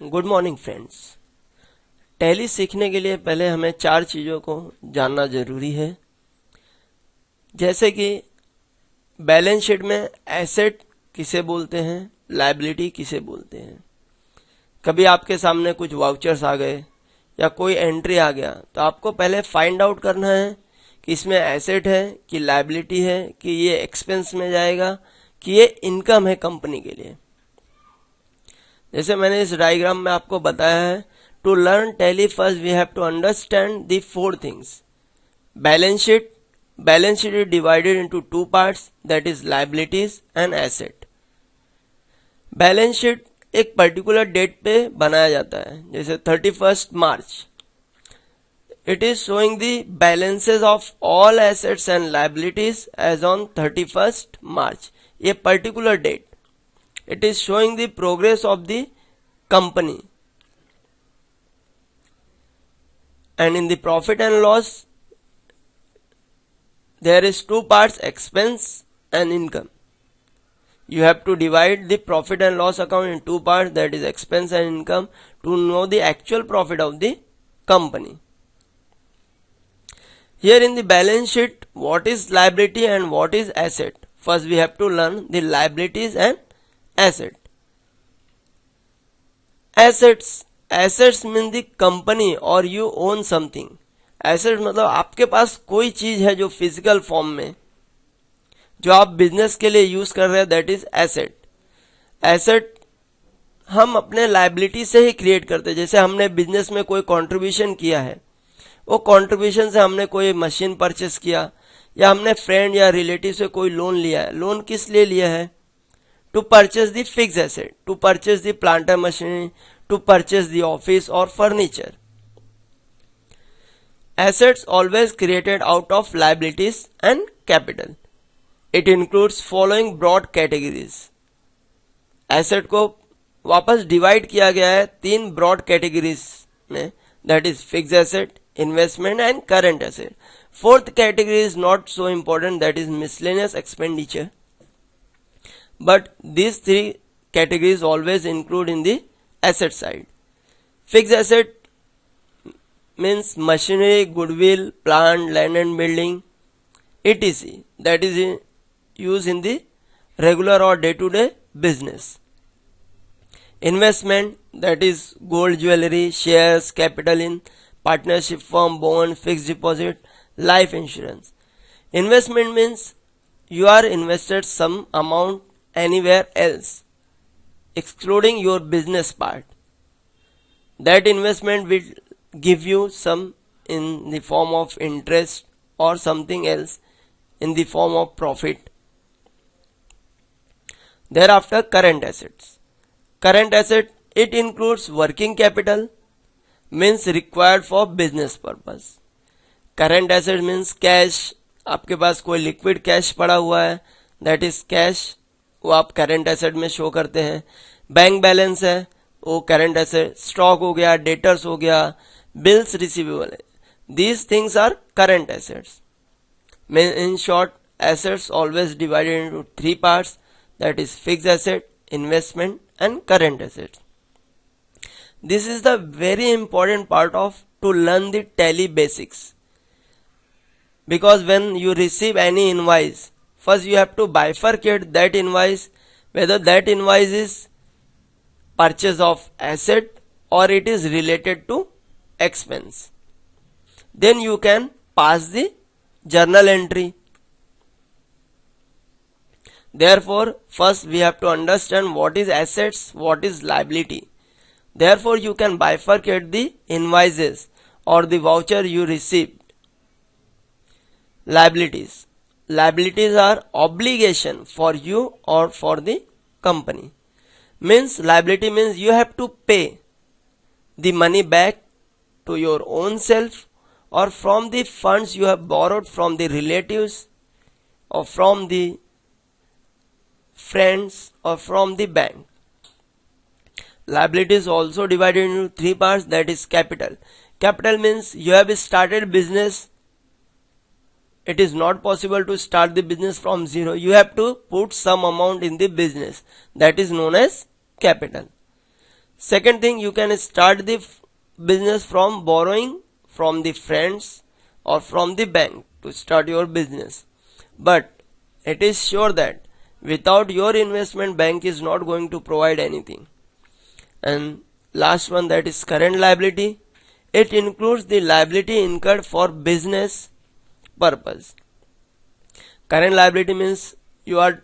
Good morning friends. Tally सीखने के लिए पहले हमें 4 चीज़ों को जानना जरूरी है। जैसे कि बैलेंस शीट में एसेट किसे बोलते हैं, लायबिलिटी किसे बोलते हैं। कभी आपके सामने कुछ वाउचर्स आ गए या कोई एंट्री आ गया तो आपको पहले फाइंड आउट करना है कि इसमें एसेट है कि लायबिलिटी है, कि ये एक्सपेंस में जाएगा, कि ये इनकम है कंपनी के लिए। जैसे मैंने इस डायग्राम में आपको बताया है, to learn Tally first we have to understand the 4 things. Balance sheet is divided into 2 parts, that is liabilities and asset. Balance sheet एक पर्टिकुलर डेट पे बनाया जाता है, जैसे 31st March. It is showing the balances of all assets and liabilities as on 31st March. ये particular date, it is showing the progress of the company. And in the profit and loss there is 2 parts, expense and income. You have to divide the profit and loss account in 2 parts, that is expense and income, to know the actual profit of the company. Here in the balance sheet, what is liability and what is asset? First we have to learn the liabilities and asset. Assets mean the company or you own something. Asset मतलब आपके पास कोई चीज है जो physical form में, जो आप business के लिए यूज कर रहे हैं, दैट इज एसेट। एसेट हम अपने लायबिलिटी से ही क्रिएट करते हैं। जैसे हमने बिजनेस में कोई कंट्रीब्यूशन किया है, वो कंट्रीब्यूशन से हमने कोई मशीन परचेस किया, या हमने फ्रेंड या रिलेटिव से कोई लोन लिया है। लोन किस लिए लिया है? To purchase the fix asset, to purchase the plant and machinery, to purchase the office और furniture. Assets always created out of liabilities and capital. It includes following broad categories. Asset को वापस divide किया गया है 3 broad categories में, that is fix asset, investment and current asset. 4th category is not so important, that is miscellaneous expenditure. But these 3 categories always include in the asset side. Fixed asset means machinery, goodwill, plant, land and building, etc. that is used in the regular or day-to-day business. Investment, that is gold, jewelry, shares, capital in partnership firm, bond, fixed deposit, life insurance. Investment means you are invested some amount anywhere else, excluding your business part. That investment will give you some in the form of interest or something else in the form of profit. Thereafter, current assets. Current asset, it includes working capital, means required for business purpose. Current asset means cash. आपके पास कोई liquid cash पड़ा हुआ है, that is cash, वो आप current asset में show करते हैं। बैंक बैलेंस है, वो करंट एसेट। स्टॉक हो गया, डेटर्स हो गया, bills receivable, these things are current assets. In short, assets always divided into 3 parts, that is fixed asset, investment and current assets. This is the very important part of to learn the tally basics, because when you receive any invoice, first you have to bifurcate that invoice, whether that invoice is purchase of asset or it is related to expense. Then you can pass the journal entry. Therefore, first we have to understand what is assets, what is liability. Therefore, you can bifurcate the invoices or the voucher you received. Liabilities are obligation for you or for the company. Means liability means you have to pay the money back to your own self or from the funds you have borrowed from the relatives or from the friends or from the bank. Liability is also divided into 3 parts, that is capital. Capital means you have started business. It is not possible to start the business from zero. You have to put some amount in the business, that is known as capital. Second thing, you can start the business from borrowing from the friends or from the bank to start your business. But it is sure that without your investment, bank is not going to provide anything. And last one, that is current liability. It includes the liability incurred for business purpose. Current liability means you are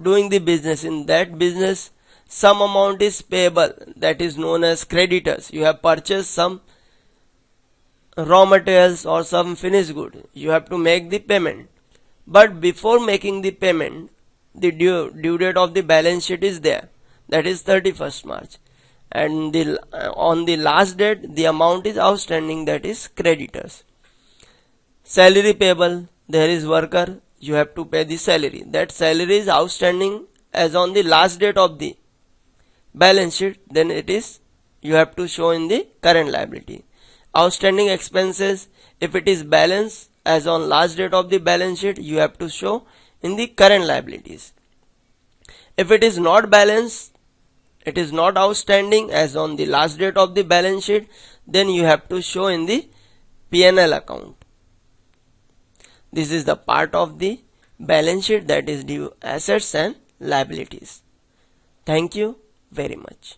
doing the business. In that business, some amount is payable, that is known as creditors. You have purchased some raw materials or some finished good. You have to make the payment. But before making the payment, the due date of the balance sheet is there, that is 31st March. And on the last date, the amount is outstanding, that is creditors. Salary payable, there is worker, you have to pay the salary. That salary is outstanding as on the last date of the balance sheet, then it is, you have to show in the current liability. Outstanding expenses, if it is balance as on last date of the balance sheet, you have to show in the current liabilities. If it is not balance, it is not outstanding as on the last date of the balance sheet, then you have to show in the P&L account. This is the part of the balance sheet, that is due assets and liabilities. Thank you very much.